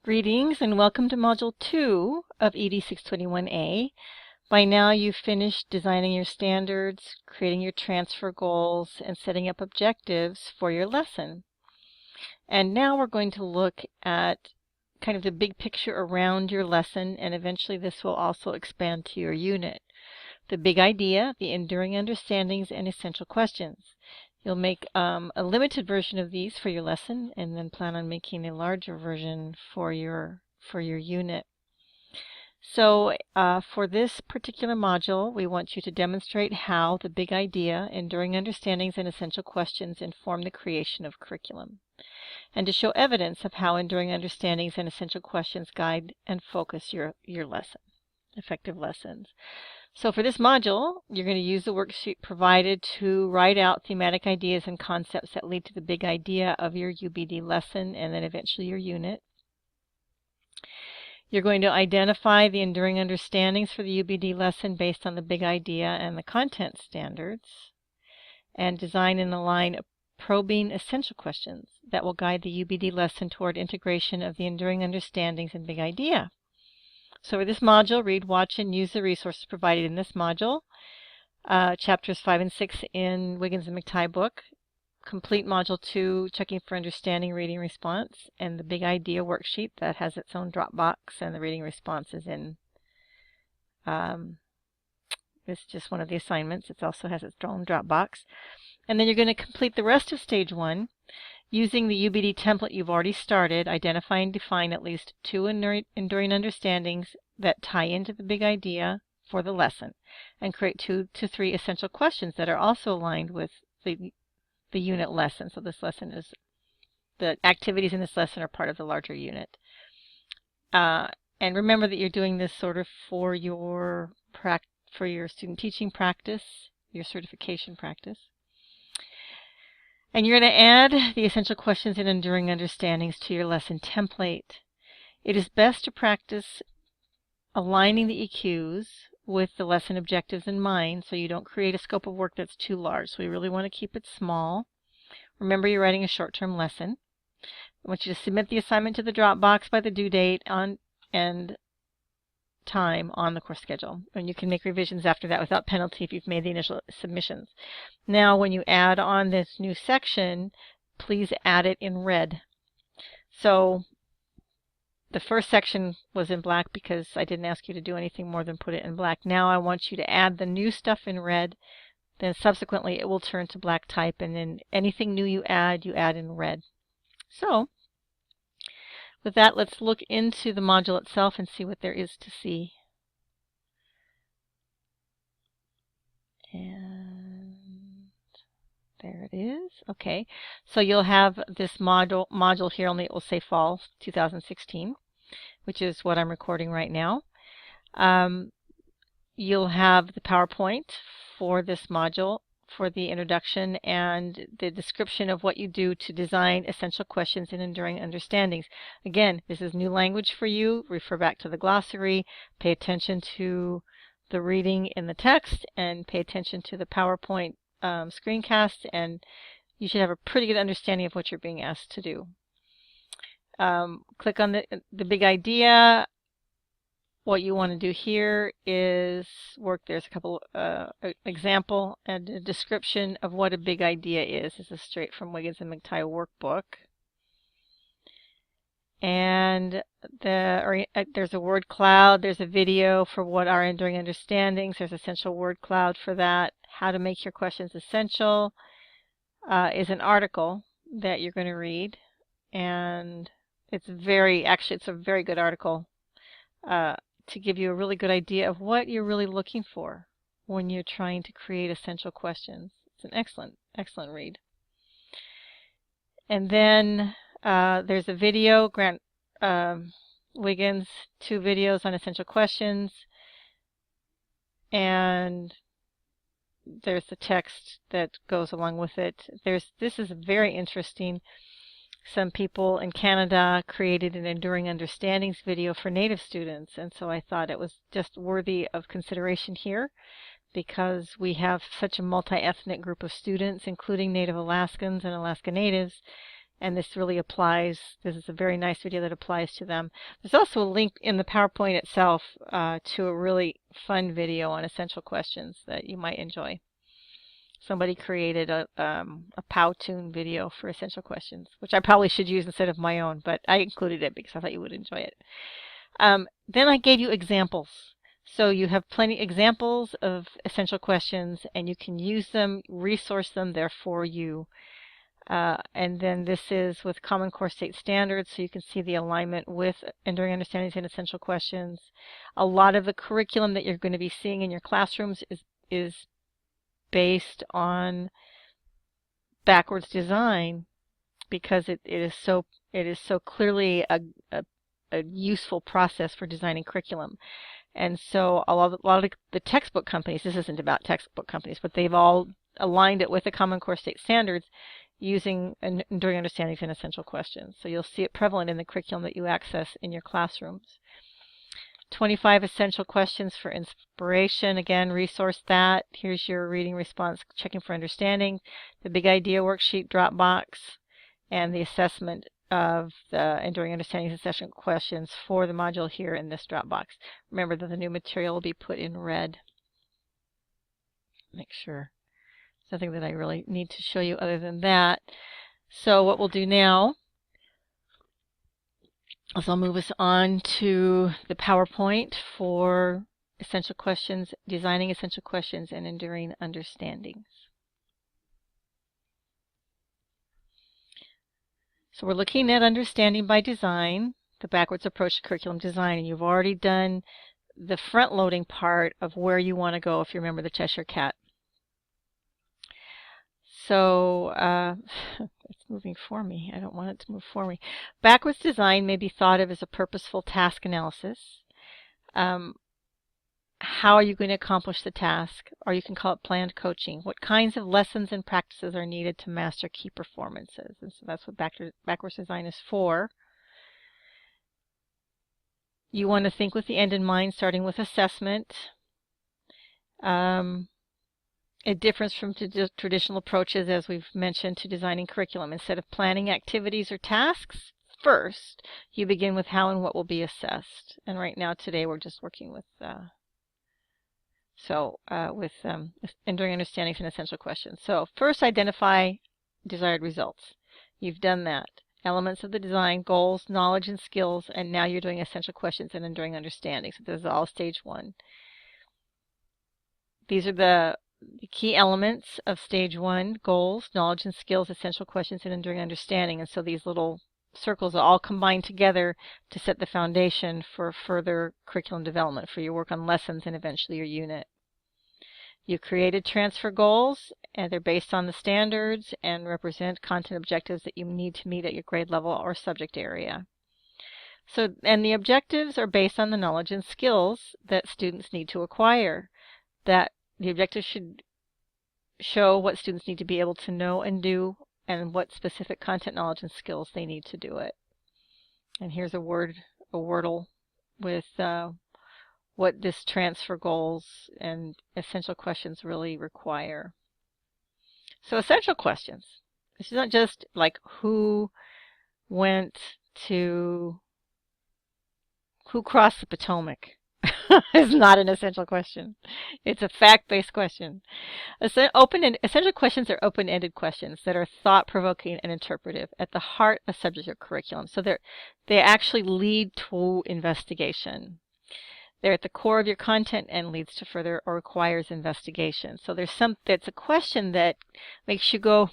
Greetings and welcome to Module 2 of ED 621A. By now you've finished designing your standards, creating your transfer goals, and setting up objectives for your lesson. And now we're going to look at kind of the big picture around your lesson, and eventually this will also expand to your unit. The big idea, the enduring understandings, and essential questions. You'll make a limited version of these for your lesson and then plan on making a larger version for your unit. So for this particular module, we want you to demonstrate how the big idea, enduring understandings, and essential questions inform the creation of curriculum, and to show evidence of how enduring understandings and essential questions guide and focus your lesson, effective lessons. So for this module, you're going to use the worksheet provided to write out thematic ideas and concepts that lead to the big idea of your UBD lesson and then eventually your unit. You're going to identify the enduring understandings for the UBD lesson based on the big idea and the content standards, and design and align probing essential questions that will guide the UBD lesson toward integration of the enduring understandings and big idea. So for this module, read, watch, and use the resources provided in this module. Chapters 5 and 6 in Wiggins and McTighe book. Complete Module 2, Checking for Understanding, Reading Response, and the Big Idea worksheet that has its own Dropbox, and the reading response is in, it's just one of the assignments. It also has its own Dropbox. And then you're going to complete the rest of Stage 1 using the UBD template you've already started. Identify and define at least 2 enduring understandings that tie into the big idea for the lesson, and create 2 to 3 essential questions that are also aligned with the unit lesson. So this lesson is, the activities in this lesson are part of the larger unit. And remember that you're doing this sort of for your student teaching practice, your certification practice. And you're going to add the essential questions and enduring understandings to your lesson template. It is best to practice aligning the EQs with the lesson objectives in mind so you don't create a scope of work that's too large. So we really want to keep it small. Remember, you're writing a short-term lesson. I want you to submit the assignment to the Dropbox by the due date and time on the course schedule. And you can make revisions after that without penalty if you've made the initial submissions. Now, when you add on this new section, please add it in red. So the first section was in black because I didn't ask you to do anything more than put it in black. Now I want you to add the new stuff in red. Then subsequently it will turn to black type, and then anything new you add in red. So with that, let's look into the module itself and see what there is to see. And there it is. Okay, so you'll have this module here, only it will say Fall 2016, which is what I'm recording right now. You'll have the PowerPoint for this module, for the introduction and the description of what you do to design essential questions and enduring understandings. Again, this is new language for you. Refer back to the glossary, pay attention to the reading in the text, and pay attention to the PowerPoint screencast, and you should have a pretty good understanding of what you're being asked to do. Click on the big idea. What you want to do here is there's a couple example and a description of what a big idea is. This is straight from Wiggins and McTighe workbook. And there's a word cloud. There's a video for what are enduring understandings. There's essential word cloud for that. How to make your questions essential is an article that you're going to read. And it's a very good article. To give you a really good idea of what you're really looking for when you're trying to create essential questions. It's an excellent read. And then there's a video, Grant Wiggins, 2 videos on essential questions. And there's the text that goes along with it. This is very interesting. Some people in Canada created an Enduring Understandings video for Native students, and so I thought it was just worthy of consideration here because we have such a multi-ethnic group of students, including Native Alaskans and Alaska Natives, and this really applies. This is a very nice video that applies to them. There's also a link in the PowerPoint itself to a really fun video on essential questions that you might enjoy. Somebody created a Powtoon video for essential questions, which I probably should use instead of my own, but I included it because I thought you would enjoy it. Then I gave you examples. So you have plenty examples of essential questions, and you can use them, resource them, they're for you. And then this is with Common Core State Standards, so you can see the alignment with Enduring Understandings and Essential Questions. A lot of the curriculum that you're going to be seeing in your classrooms is based on backwards design, because it is so clearly a useful process for designing curriculum. And so a lot of the textbook companies, this isn't about textbook companies, but they've all aligned it with the Common Core State Standards using Enduring Understandings and Essential Questions. So you'll see it prevalent in the curriculum that you access in your classrooms. 25 essential questions for inspiration. Again, resource that. Here's your reading response, checking for understanding, the big idea worksheet, Dropbox, and the assessment of the Enduring Understanding and Essential Questions for the module here in this Dropbox. Remember that the new material will be put in red. Make sure. There's nothing that I really need to show you other than that. So what we'll do now is I'll move us on to the PowerPoint for essential questions, designing essential questions, and enduring understandings. So we're looking at understanding by design, the backwards approach to curriculum design, and you've already done the front-loading part of where you want to go if you remember the Cheshire Cat. So it's moving for me. I don't want it to move for me. Backwards design may be thought of as a purposeful task analysis. How are you going to accomplish the task? Or you can call it planned coaching. What kinds of lessons and practices are needed to master key performances? And so that's what backwards design is for. You want to think with the end in mind, starting with assessment. A difference from traditional approaches, as we've mentioned, to designing curriculum. Instead of planning activities or tasks first, you begin with how and what will be assessed. And right now, today, we're just working with Enduring Understandings and Essential Questions. So first, identify desired results. You've done that. Elements of the design, goals, knowledge, and skills, and now you're doing essential questions and enduring understandings. So this is all stage one. These are the key elements of stage one: goals, knowledge and skills, essential questions, and enduring understanding. And so these little circles are all combined together to set the foundation for further curriculum development for your work on lessons and eventually your unit. You created transfer goals, and they're based on the standards and represent content objectives that you need to meet at your grade level or subject area. So, and the objectives are based on the knowledge and skills that students need to acquire. That the objectives should show what students need to be able to know and do, and what specific content knowledge and skills they need to do it. And here's a wordle with what this transfer goals and essential questions really require. So essential questions. This is not just like who crossed the Potomac. Is not an essential question. It's a fact-based question. Essential questions are open-ended questions that are thought-provoking and interpretive at the heart of subject or curriculum. So they actually lead to investigation. They're at the core of your content and leads to further or requires investigation. So it's a question that makes you go,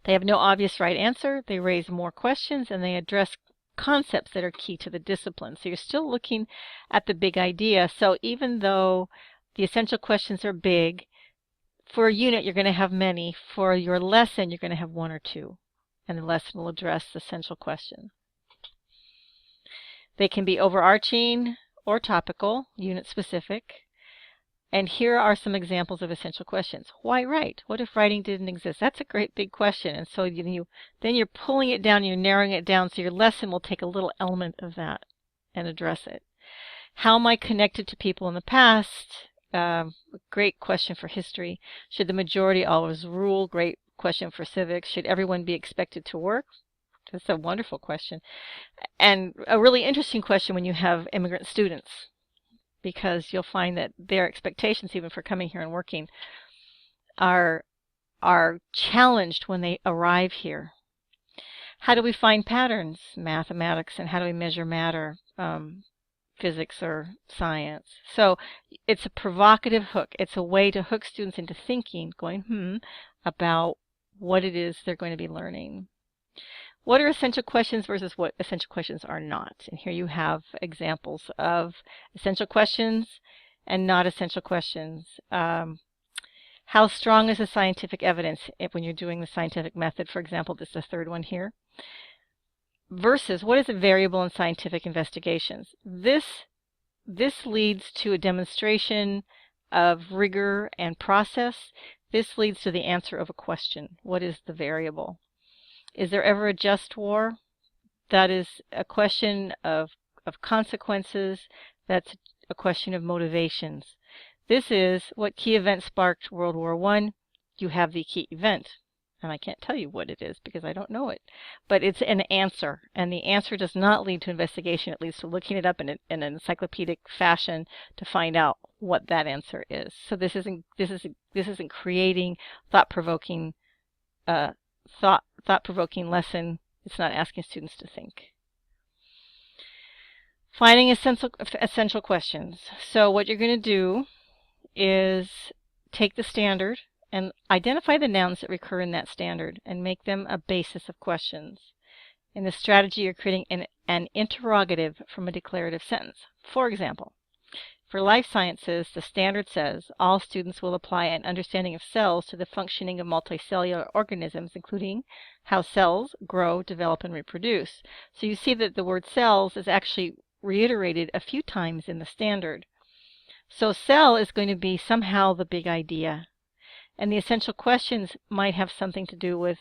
They have no obvious right answer. They raise more questions, and they address concepts that are key to the discipline. So you're still looking at the big idea. So even though the essential questions are big, for a unit you're going to have many. For your lesson you're going to have one or two, and the lesson will address the essential question. They can be overarching or topical, unit specific. And here are some examples of essential questions. Why write? What if writing didn't exist? That's a great big question. And so then you're pulling it down, you're narrowing it down, so your lesson will take a little element of that and address it. How am I connected to people in the past? Great question for history. Should the majority always rule? Great question for civics. Should everyone be expected to work? That's a wonderful question. And a really interesting question when you have immigrant students, because you'll find that their expectations, even for coming here and working, are challenged when they arrive here. How do we find patterns? Mathematics. And how do we measure matter? Physics or science. So it's a provocative hook. It's a way to hook students into thinking, going, about what it is they're going to be learning. What are essential questions versus what essential questions are not? And here you have examples of essential questions and not essential questions. How strong is the scientific evidence when you're doing the scientific method? For example, this is the third one here. Versus what is a variable in scientific investigations? This leads to a demonstration of rigor and process. This leads to the answer of a question. What is the variable? Is there ever a just war? That is a question of consequences. That's a question of motivations. This is what key event sparked World War I. You have the key event. And I can't tell you what it is because I don't know it. But it's an answer. And the answer does not lead to investigation. It leads to looking it up in an encyclopedic fashion to find out what that answer is. So this isn't creating thought-provoking lesson. It's not asking students to think. Finding essential questions. So what you're going to do is take the standard and identify the nouns that recur in that standard and make them a basis of questions. In the strategy, you're creating an interrogative from a declarative sentence. For example, for life sciences, the standard says all students will apply an understanding of cells to the functioning of multicellular organisms, including how cells grow, develop, and reproduce. So you see that the word cells is actually reiterated a few times in the standard. So cell is going to be somehow the big idea. And the essential questions might have something to do with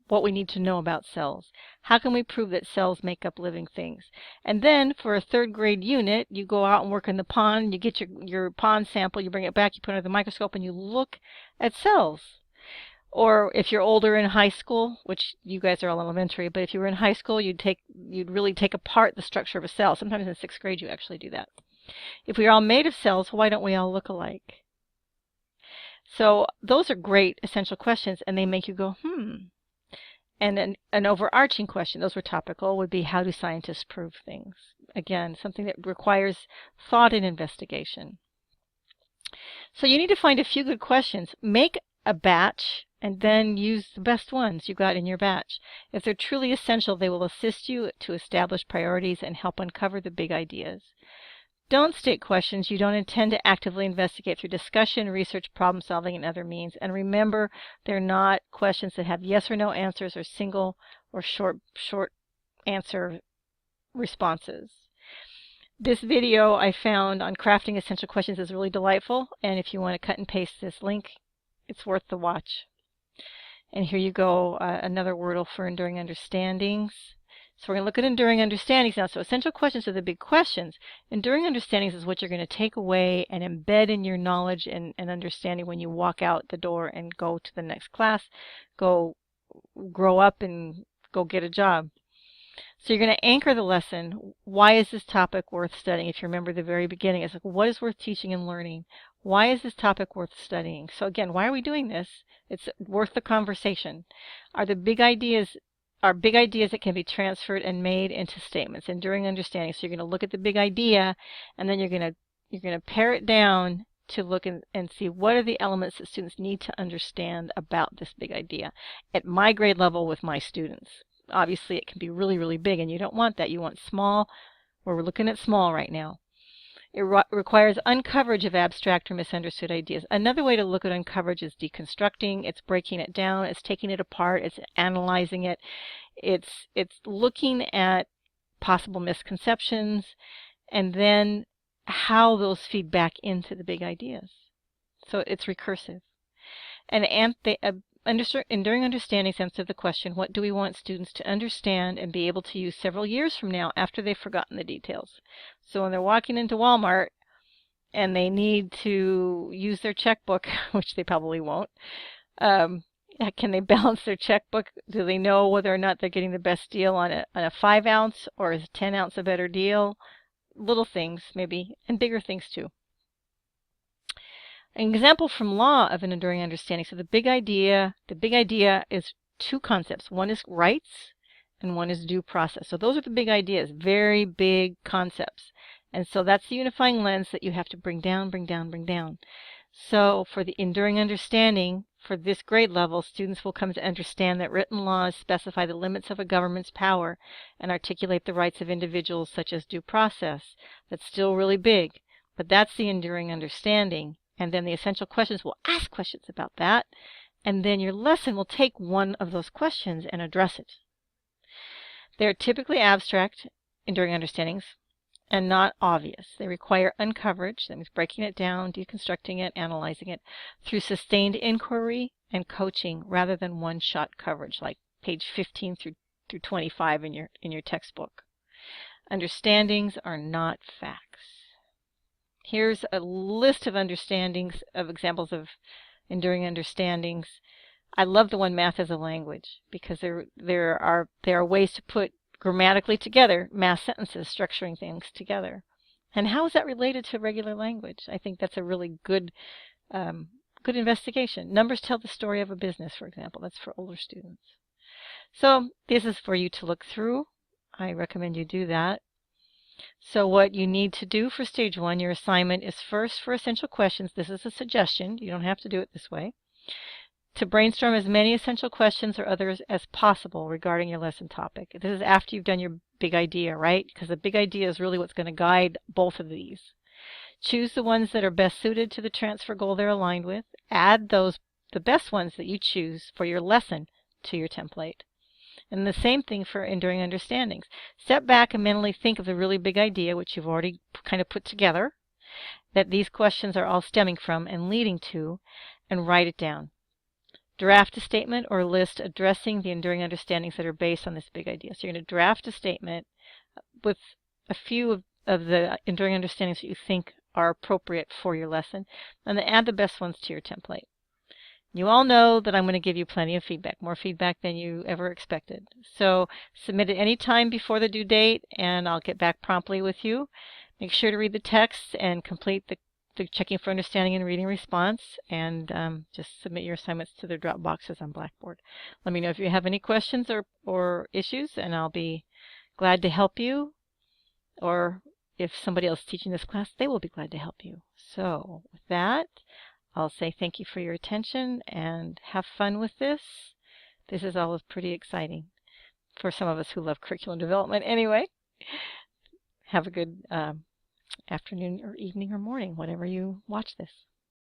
what we need to know about cells. How can we prove that cells make up living things? And then for a third grade unit, you go out and work in the pond, you get your pond sample, you bring it back, you put it under the microscope, and you look at cells. Or if you're older in high school, which you guys are all elementary, but if you were in high school, you'd really take apart the structure of a cell. Sometimes in 6th grade you actually do that. If we're all made of cells, why don't we all look alike? So those are great essential questions, and they make you go, And an overarching question, those were topical, would be how do scientists prove things? Again, something that requires thought and investigation. So you need to find a few good questions. Make a batch and then use the best ones you got in your batch. If they're truly essential, they will assist you to establish priorities and help uncover the big ideas. Don't state questions you don't intend to actively investigate through discussion, research, problem solving, and other means. And remember, they're not questions that have yes or no answers or single or short answer responses. This video I found on crafting essential questions is really delightful. And if you want to cut and paste this link, it's worth the watch. And here you go, another wordle for enduring understandings. So we're going to look at enduring understandings now. So essential questions are the big questions. Enduring understandings is what you're going to take away and embed in your knowledge and understanding when you walk out the door and go to the next class, go grow up and go get a job. So you're going to anchor the lesson. Why is this topic worth studying? If you remember the very beginning, it's like, what is worth teaching and learning? Why is this topic worth studying? So again, why are we doing this? It's worth the conversation. Are big ideas that can be transferred and made into statements, enduring understanding. So you're going to look at the big idea, and then you're going to pare it down to look and see what are the elements that students need to understand about this big idea at my grade level with my students. Obviously, it can be really, really big, and you don't want that. You want small. We're looking at small right now. It requires uncoverage of abstract or misunderstood ideas. Another way to look at uncoverage is deconstructing. It's breaking it down. It's taking it apart. It's analyzing it. It's looking at possible misconceptions and then how those feed back into the big ideas. So it's recursive. And enduring understanding answers the question, what do we want students to understand and be able to use several years from now after they've forgotten the details? So when they're walking into Walmart and they need to use their checkbook, which they probably won't, Can they balance their checkbook? Do they know whether or not they're getting the best deal on a 5-ounce, or is 10-ounce a better deal? Little things, maybe, and bigger things too. An example from law of an enduring understanding. So the big idea is two concepts. One is rights and one is due process. So those are the big ideas, very big concepts. And so that's the unifying lens that you have to bring down, bring down, bring down. So for the enduring understanding, for this grade level, students will come to understand that written laws specify the limits of a government's power and articulate the rights of individuals, such as due process. That's still really big, but that's the enduring understanding. And then the essential questions will ask questions about that, and then your lesson will take one of those questions and address it. They're typically abstract, enduring understandings, and not obvious. They require uncoverage, that means breaking it down, deconstructing it, analyzing it, through sustained inquiry and coaching rather than one-shot coverage, like page 15 through 25 in your textbook. Understandings are not facts. Here's a list of understandings, of examples of enduring understandings. I love the one math as a language, because there are ways to put grammatically together math sentences, structuring things together. And how is that related to regular language? I think that's a really good investigation. Numbers tell the story of a business, for example. That's for older students. So this is for you to look through. I recommend you do that. So what you need to do for stage 1, your assignment is first, for essential questions, this is a suggestion, you don't have to do it this way, to brainstorm as many essential questions or others as possible regarding your lesson topic. This is after you've done your big idea, right? Because the big idea is really what's going to guide both of these. Choose the ones that are best suited to the transfer goal they're aligned with. Add the best ones that you choose for your lesson to your template. And the same thing for enduring understandings. Step back and mentally think of the really big idea, which you've already kind of put together, that these questions are all stemming from and leading to, and write it down. Draft a statement or list addressing the enduring understandings that are based on this big idea. So you're going to draft a statement with a few of the enduring understandings that you think are appropriate for your lesson, and then add the best ones to your template. You all know that I'm going to give you plenty of feedback, more feedback than you ever expected. So submit it any time before the due date, and I'll get back promptly with you. Make sure to read the text and complete the checking for understanding and reading response, and just submit your assignments to the drop boxes on Blackboard. Let me know if you have any questions or issues, and I'll be glad to help you. Or if somebody else is teaching this class, they will be glad to help you. So with that, I'll say thank you for your attention and have fun with this. This is always pretty exciting for some of us who love curriculum development anyway. Have a good afternoon or evening or morning, whenever you watch this.